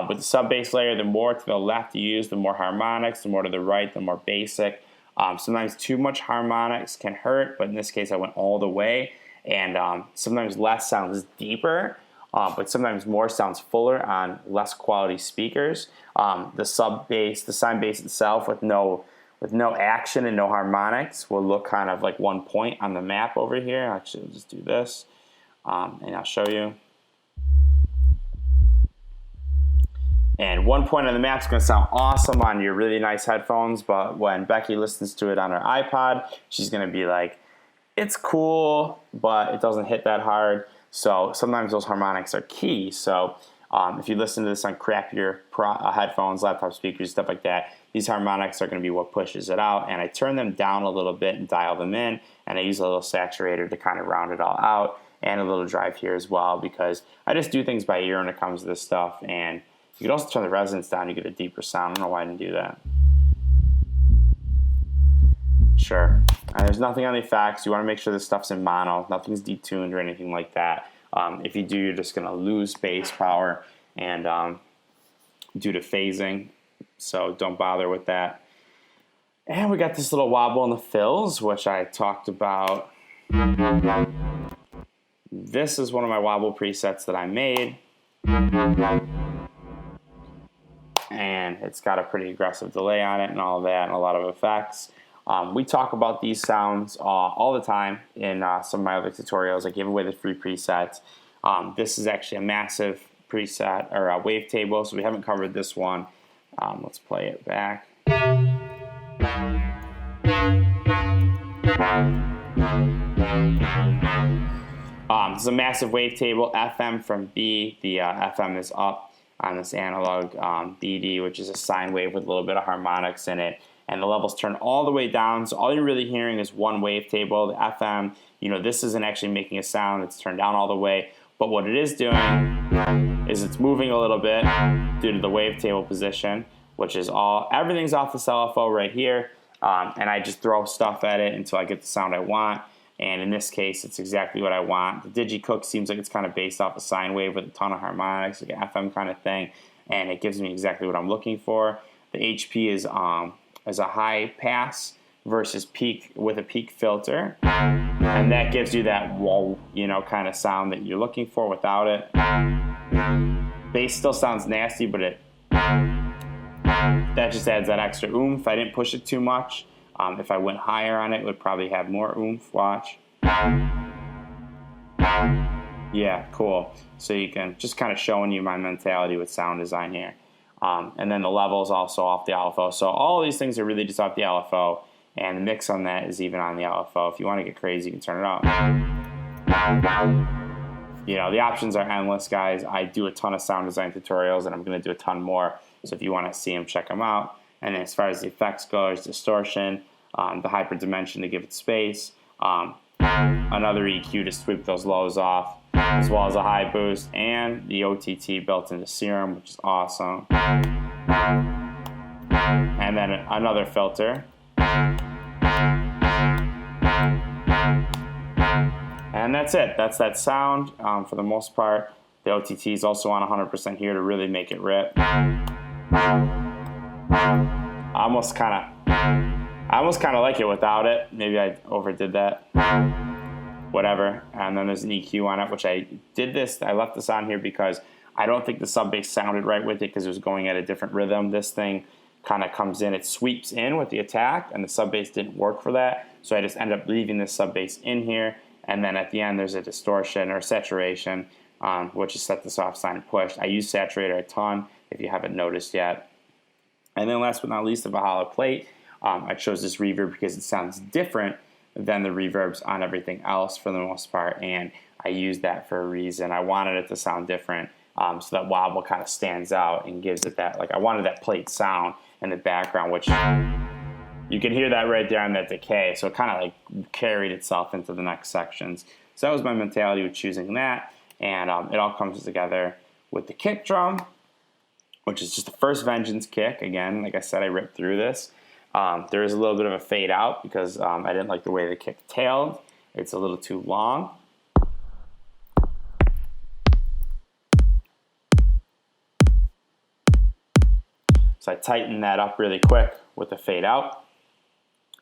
With the sub bass layer, the more to the left you use, the more harmonics, the more to the right, the more basic. Sometimes too much harmonics can hurt, but in this case I went all the way. And sometimes less sounds deeper, but sometimes more sounds fuller on less quality speakers. The sub bass, the sine bass itself with no action and no harmonics will look kind of like one point on the map over here. Actually, I'll just do this, and I'll show you. And one point on the map is going to sound awesome on your really nice headphones, but when Becky listens to it on her iPod, she's going to be like, it's cool, but it doesn't hit that hard. So sometimes those harmonics are key. So if you listen to this on crappier headphones, laptop speakers, stuff like that, these harmonics are going to be what pushes it out. And I turn them down a little bit and dial them in, and I use a little saturator to kind of round it all out, and a little drive here as well, because I just do things by ear when it comes to this stuff. And you can also turn the resonance down, you get a deeper sound. I don't know why I didn't do that. Sure. And there's nothing on the effects. You want to make sure this stuff's in mono. Nothing's detuned or anything like that. If you do, you're just going to lose bass power and due to phasing. So don't bother with that. And we got this little wobble in the fills, which I talked about. This is one of my wobble presets that I made. And it's got a pretty aggressive delay on it and all of that, and a lot of effects. We talk about these sounds all the time in some of my other tutorials. I give away the free presets. This is actually a massive preset, or a wavetable, so we haven't covered this one. Let's play it back. This is a massive wavetable, FM from B. The FM is up on this analog BD, which is a sine wave with a little bit of harmonics in it. And the levels turn all the way down, so all you're really hearing is one wavetable. The FM, you know, this isn't actually making a sound. It's turned down all the way. But what it is doing is it's moving a little bit due to the wavetable position, which is everything's off this LFO right here. And I just throw stuff at it until I get the sound I want. And in this case, it's exactly what I want. The DigiCook seems like it's kind of based off a sine wave with a ton of harmonics, like an FM kind of thing. And it gives me exactly what I'm looking for. The HP is a high pass versus peak with a peak filter, and that gives you that whoa, you know, kind of sound that you're looking for without it. Bass still sounds nasty, but that just adds that extra oomph. I didn't push it too much. If I went higher on it, it would probably have more oomph. Watch. Yeah, cool. So you can just kind of showing you my mentality with sound design here. And then the levels also off the LFO. So all of these things are really just off the LFO, and the mix on that is even on the LFO. If you want to get crazy, you can turn it up. You know, the options are endless, guys. I do a ton of sound design tutorials, and I'm going to do a ton more. So if you want to see them, check them out. And then as far as the effects go, there's distortion, the hyperdimension to give it space, another EQ to sweep those lows off, as well as a high boost, and the OTT built into Serum, which is awesome. And then another filter. And that's it. That's that sound for the most part. The OTT is also on 100% here to really make it rip. I almost kind of like it without it. Maybe I overdid that. Whatever. And then there's an EQ on it, which I left this on here because I don't think the sub bass sounded right with it because it was going at a different rhythm. This thing kind of comes in, it sweeps in with the attack, and the sub bass didn't work for that. So I just ended up leaving this sub bass in here. And then at the end, there's a distortion or saturation, which is set this off sign and push. I use saturator a ton if you haven't noticed yet. And then last but not least, the Baja plate. I chose this reverb because it sounds different than the reverbs on everything else for the most part, and I used that for a reason. I wanted it to sound different, so that wobble kind of stands out and gives it that, like, I wanted that plate sound in the background, which you can hear that right there on that decay, so it kind of like carried itself into the next sections. So that was my mentality with choosing that, and it all comes together with the kick drum, which is just the first Vengeance kick. Again, like I said, I ripped through this. There is a little bit of a fade out because I didn't like the way the kick tailed. It's a little too long. So I tightened that up really quick with the fade out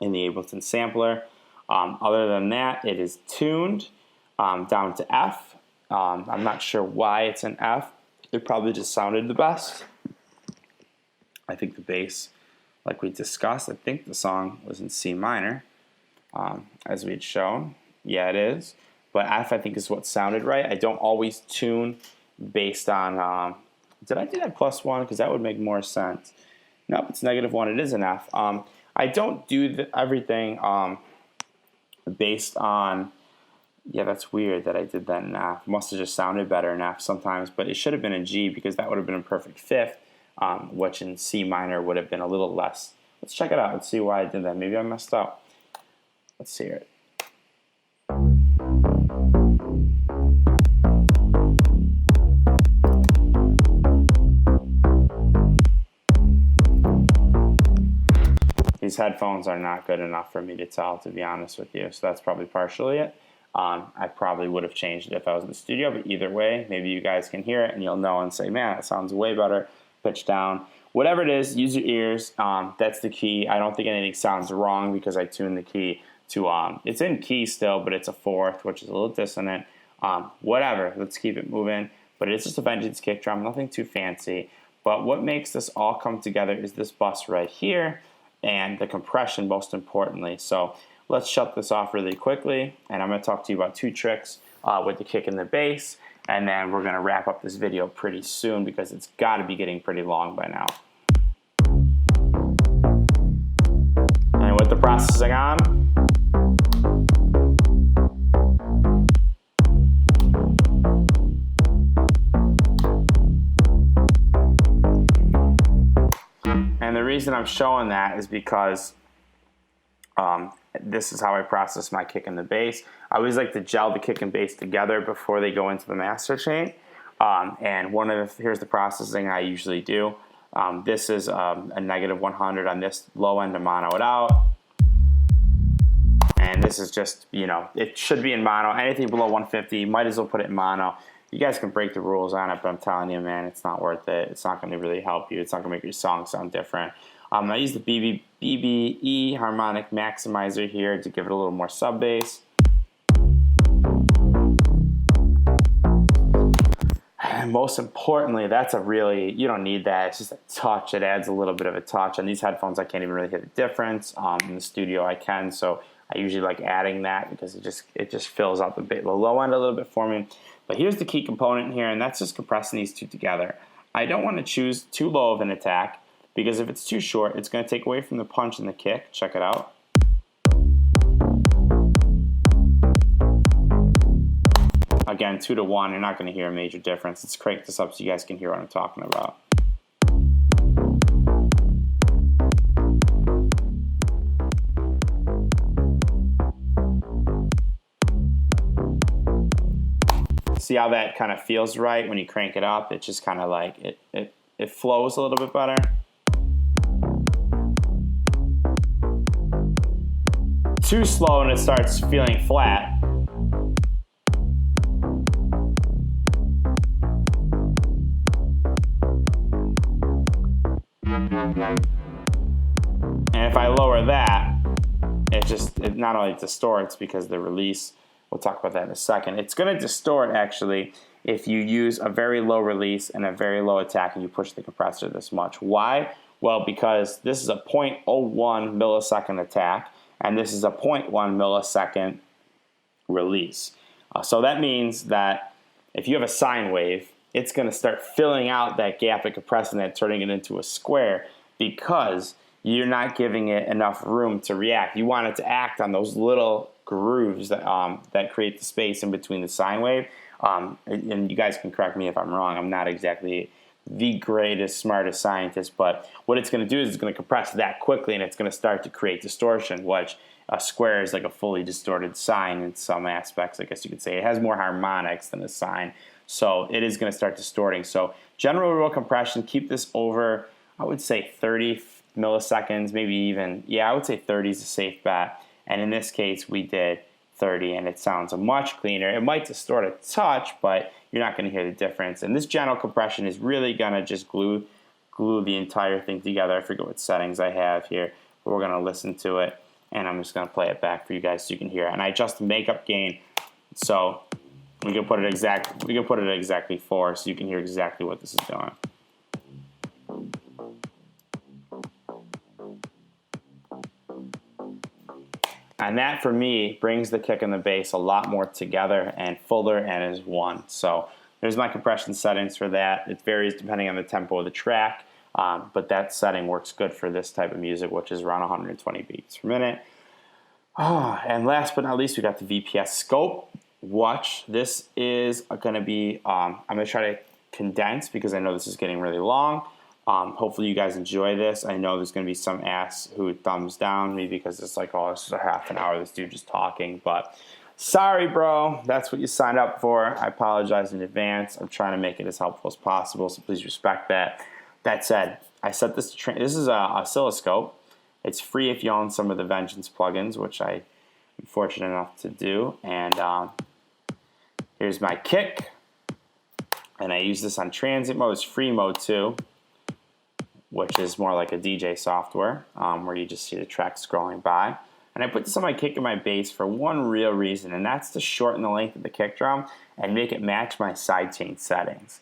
in the Ableton sampler. Other than that, it is tuned down to F. I'm not sure why it's an F. It probably just sounded the best. I think the bass, like we discussed, I think the song was in C minor, as we had shown. Yeah, it is. But F, I think, is what sounded right. I don't always tune based on, did I do that +1? Because that would make more sense. Nope, it's -1. It is an F. I don't do everything based on, yeah, that's weird that I did that in F. Must have just sounded better in F sometimes, but it should have been in G because that would have been a perfect fifth, which in C minor would have been a little less. Let's check it out. Let's see why I did that. Maybe I messed up. Let's hear it. These headphones are not good enough for me to tell, to be honest with you. So that's probably partially it. I probably would have changed it if I was in the studio, but either way, maybe you guys can hear it and you'll know and say, man, it sounds way better, pitch down. Whatever it is, use your ears. That's the key. I don't think anything sounds wrong because I tuned the key to, it's in key still, but it's a fourth, which is a little dissonant. Whatever, let's keep it moving. But it's just a Vengeance kick drum, nothing too fancy. But what makes this all come together is this bus right here, and the compression most importantly. So let's shut this off really quickly, and I'm going to talk to you about two tricks with the kick and the bass, and then we're going to wrap up this video pretty soon because it's got to be getting pretty long by now. And with the processing on, and the reason I'm showing that is because this is how I process my kick and the bass. I always like to gel the kick and bass together before they go into the master chain. And here's the processing I usually do. This is a -100 on this low end to mono it out. And this is just, you know, it should be in mono. Anything below 150, you might as well put it in mono. You guys can break the rules on it, but I'm telling you, man, it's not worth it. It's not going to really help you. It's not going to make your song sound different. I use the BBE harmonic maximizer here to give it a little more sub bass. And most importantly, that's you don't need that. It's just a touch. It adds a little bit of a touch. On these headphones, I can't even really hear the difference. In the studio, I can. So I usually like adding that because it just fills out the low end a little bit for me. But here's the key component here, and that's just compressing these two together. I don't want to choose too low of an attack because if it's too short, it's going to take away from the punch and the kick. Check it out. Again, 2 to 1, you're not going to hear a major difference. Let's crank this up so you guys can hear what I'm talking about. See how that kind of feels right when you crank it up? It just kind of like, it flows a little bit better. Too slow and it starts feeling flat. And if I lower that, it not only distorts because the release, we'll talk about that in a second. It's going to distort actually if you use a very low release and a very low attack and you push the compressor this much. Why? Well, because this is a 0.01 millisecond attack and this is a 0.1 millisecond release. So that means that if you have a sine wave, it's going to start filling out that gap and compressing that, turning it into a square because you're not giving it enough room to react. You want it to act on those little grooves that create the space in between the sine wave. And you guys can correct me if I'm wrong. I'm not exactly the greatest, smartest scientist, but what it's going to do is it's going to compress that quickly and it's going to start to create distortion, which a square is like a fully distorted sine in some aspects, I guess you could say. It has more harmonics than a sine, so it is going to start distorting. So general rule compression, keep this over, I would say 30 milliseconds, maybe even, yeah, I would say 30 is a safe bet. And in this case, we did 30, and it sounds much cleaner. It might distort a touch, but you're not going to hear the difference. And this general compression is really going to just glue the entire thing together. I forget what settings I have here, but we're going to listen to it, and I'm just going to play it back for you guys so you can hear it. And I adjust the makeup gain, so we can put it at exactly 4, so you can hear exactly what this is doing. And that, for me, brings the kick and the bass a lot more together and fuller and as one. So there's my compression settings for that. It varies depending on the tempo of the track, but that setting works good for this type of music, which is around 120 beats per minute. And last but not least, we got the VPS scope. Watch. This is going to be, I'm going to try to condense because I know this is getting really long. Hopefully you guys enjoy this. I know there's going to be some ass who thumbs down me because it's like, oh, this is a half an hour, this dude just talking. But sorry, bro, that's what you signed up for. I apologize in advance. I'm trying to make it as helpful as possible, so please respect that. That said, I set this to this is a oscilloscope. It's free if you own some of the Vengeance plugins, which I am fortunate enough to do. And here's my kick. And I use this on transit mode. It's free mode too, which is more like a DJ software where you just see the track scrolling by. And I put this on my kick and my bass for one real reason, and that's to shorten the length of the kick drum and make it match my sidechain settings.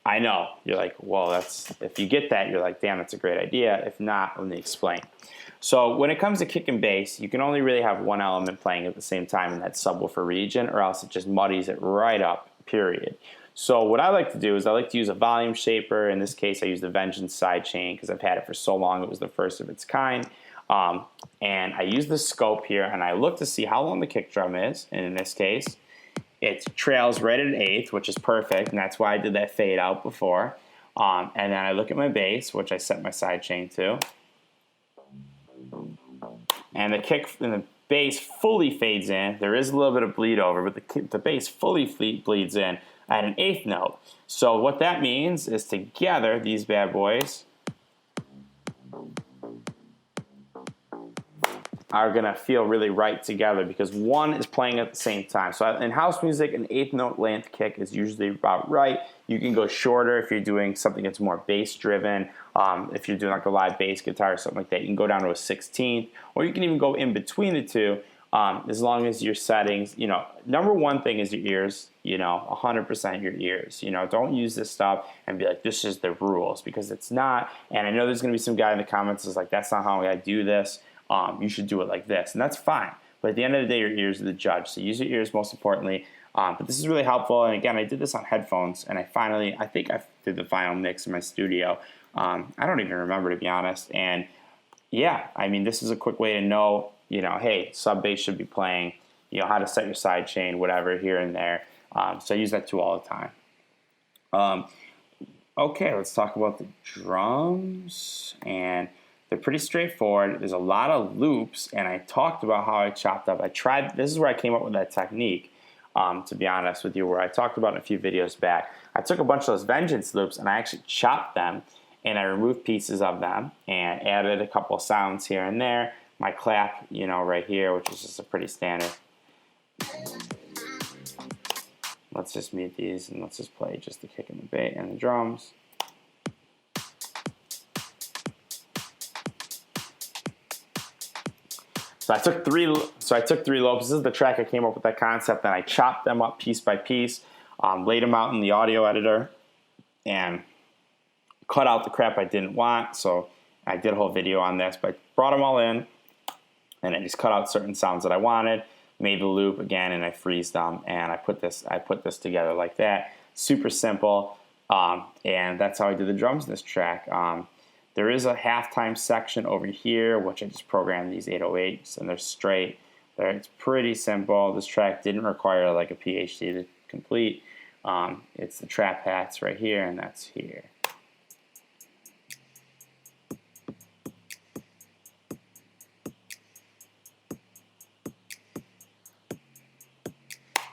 I know, you're like, well, if you get that, you're like, damn, that's a great idea. If not, let me explain. So when it comes to kick and bass, you can only really have one element playing at the same time in that subwoofer region, or else it just muddies it right up, period. So what I like to do is I like to use a volume shaper. In this case, I use the Vengeance sidechain because I've had it for so long. It was the first of its kind. And I use the scope here, and I look to see how long the kick drum is. And in this case, it trails right at an eighth, which is perfect, and that's why I did that fade out before. And then I look at my bass, which I set my sidechain to. And the kick and the bass fully fades in. There is a little bit of bleed over, but the bass fully bleeds in at an eighth note. So what that means is together, these bad boys are going to feel really right together because one is playing at the same time. So in house music, an eighth note length kick is usually about right. You can go shorter if you're doing something that's more bass driven. If you're doing like a live bass guitar or something like that, you can go down to a 16th, or you can even go in between the two. As long as your settings, number one thing is your ears, 100% your ears. Don't use this stuff and be like, this is the rules, because it's not. And I know there's going to be some guy in the comments who's like, that's not how I do this. you should do it like this, and that's fine. But at the end of the day, your ears are the judge, so use your ears most importantly. But this is really helpful, and again, I did this on headphones, and I think I did the final mix in my studio. I don't even remember, to be honest, and yeah, I mean, this is a quick way to know, hey, sub bass should be playing, how to set your side chain, whatever, here and there. So I use that tool all the time. Okay, let's talk about the drums, and they're pretty straightforward. There's a lot of loops, and I talked about how I chopped up. This is where I came up with that technique, to be honest with you, where I talked about in a few videos back. I took a bunch of those Vengeance loops, and I actually chopped them, and I removed pieces of them, and added a couple of sounds here and there. My clap, right here, which is just a pretty standard. Let's just mute these, and let's just play just the kick and the bass and the drums. So I took three loops. This is the track I came up with that concept, and I chopped them up piece by piece, laid them out in the audio editor, and cut out the crap I didn't want. So I did a whole video on this, but I brought them all in, and I just cut out certain sounds that I wanted, made the loop again, and I freezed them, and I put this together like that. Super simple, and that's how I did the drums in this track. There is a halftime section over here, which I just programmed these 808s, and they're straight. It's pretty simple. This track didn't require like a PhD to complete. It's the trap hats right here, and that's here.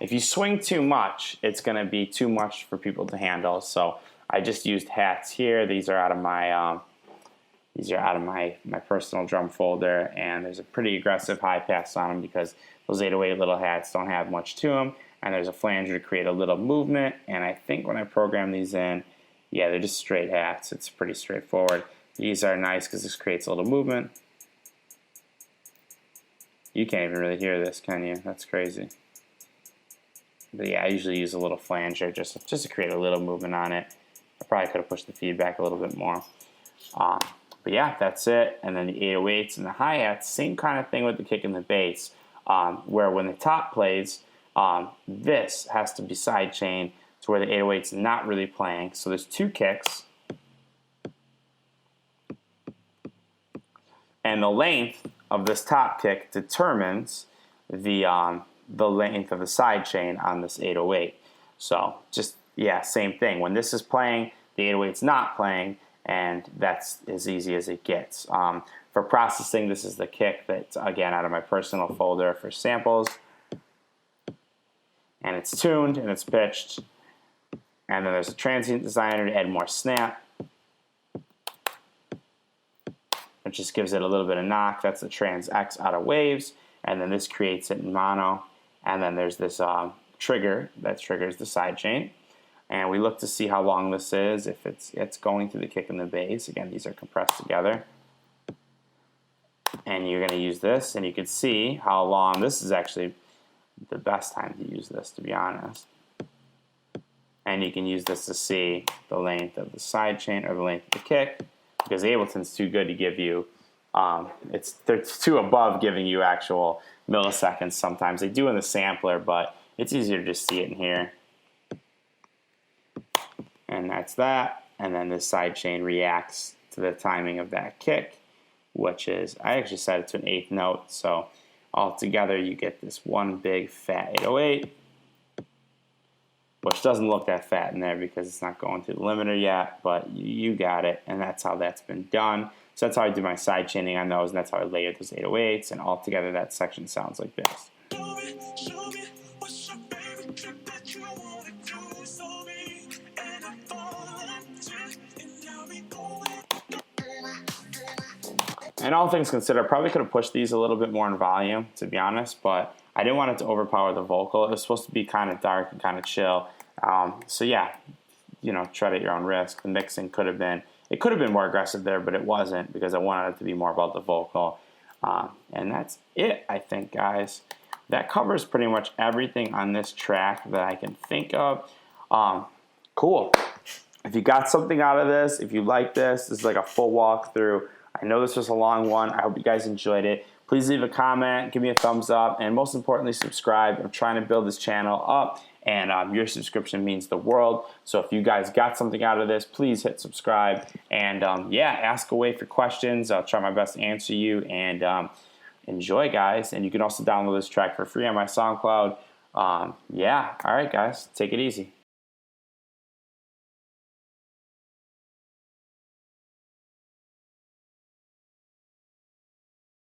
If you swing too much, it's going to be too much for people to handle. So I just used hats here. These are out of my my personal drum folder, and there's a pretty aggressive high pass on them because those 808 little hats don't have much to them. And there's a flanger to create a little movement. And I think when I program these in, yeah, they're just straight hats. It's pretty straightforward. These are nice because this creates a little movement. You can't even really hear this, can you? That's crazy. But yeah, I usually use a little flanger just to create a little movement on it. I probably could have pushed the feedback a little bit more. But yeah, that's it. And then the 808s and the hi-hats, same kind of thing with the kick and the bass, where when the top plays, this has to be sidechained to where the 808's not really playing. So there's two kicks, and the length of this top kick determines the length of the side chain on this 808. So just, yeah, same thing. When this is playing, the 808's not playing, and that's as easy as it gets. For processing, this is the kick that's, again, out of my personal folder for samples. And it's tuned, and it's pitched. And then there's a transient designer to add more snap, which just gives it a little bit of knock. That's the trans X out of waves. And then this creates it in mono. And then there's this trigger that triggers the sidechain. And we look to see how long this is, if it's going through the kick and the bass. Again, these are compressed together. And you're going to use this, and you can see how long. This is actually the best time to use this, to be honest. And you can use this to see the length of the sidechain or the length of the kick, because the Ableton's too good to give you. They're too above giving you actual milliseconds sometimes. They do in the sampler, but it's easier to just see it in here. And that's that. And then this sidechain reacts to the timing of that kick, which is, I actually set it to an 8th note. So altogether, you get this one big fat 808, which doesn't look that fat in there because it's not going through the limiter yet, but you got it. And that's how that's been done. So that's how I do my side chaining on those, and that's how I layer those 808s, and altogether that section sounds like this. Show me what's your favorite trick that you wanna do. Show me, and I'm falling to, and now we going. And all things considered, I probably could have pushed these a little bit more in volume, to be honest, but I didn't want it to overpower the vocal. It was supposed to be kind of dark and kind of chill. So yeah, tread at your own risk. The mixing could have been more aggressive there, but it wasn't, because I wanted it to be more about the vocal. And that's it, I think, guys. That covers pretty much everything on this track that I can think of. Cool. If you got something out of this, if you like this is like a full walkthrough. I I know this was a long one. I hope you guys enjoyed it. Please leave a comment, give me a thumbs up, and most importantly, subscribe. I'm trying to build this channel up, and your subscription means the world. So if you guys got something out of this, please hit subscribe. And yeah, ask away for questions. I'll try my best to answer you. And enjoy, guys. And you can also download this track for free on my SoundCloud. Yeah, all right, guys, take it easy.